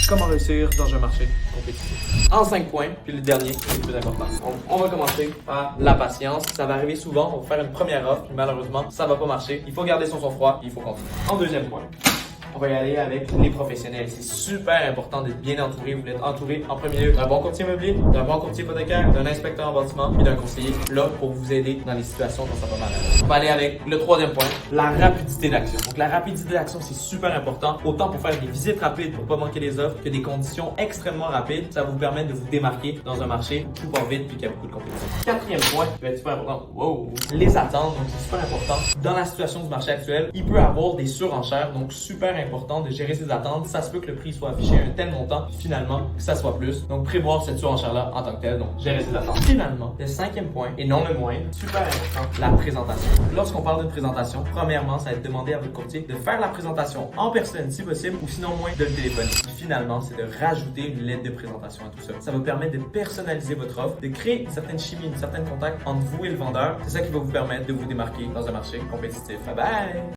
comment réussir dans un marché compétitif. En 5 points, puis le dernier, c'est le plus important. On va commencer par la patience. Ça va arriver souvent, on va faire une première offre, puis malheureusement, ça va pas marcher. Il faut garder son sang-froid, il faut continuer. En deuxième point, on va y aller avec les professionnels. C'est super important d'être bien entouré. Vous voulez être entouré en premier lieu d'un bon courtier immobilier, d'un bon courtier hypothécaire, d'un inspecteur en bâtiment et d'un conseiller là pour vous aider dans les situations dont ça va mal aller. On va aller avec le troisième point, la rapidité d'action. Donc la rapidité d'action, c'est super important, autant pour faire des visites rapides pour pas manquer les offres que des conditions extrêmement rapides. Ça va vous permettre de vous démarquer dans un marché où tout va vite puis qu'il y a beaucoup de compétition. Quatrième point, qui va être super important, les attentes. Donc c'est super important. Dans la situation du marché actuel, il peut y avoir des surenchères, donc super important de gérer ses attentes. Ça se peut que le prix soit affiché à un tel montant, puis finalement, que ça soit plus. Donc, prévoir cette surenchère-là en tant que telle. Donc, gérer ses attentes. Finalement, le cinquième point, et non le moindre, super important, la présentation. Lorsqu'on parle d'une présentation, premièrement, ça va être demandé à votre courtier de faire la présentation en personne si possible, ou sinon moins de le téléphoner. Puis finalement, c'est de rajouter une lettre de présentation à tout ça. Ça va permettre de personnaliser votre offre, de créer une certaine chimie, une certaine contact entre vous et le vendeur. C'est ça qui va vous permettre de vous démarquer dans un marché compétitif. Bye bye!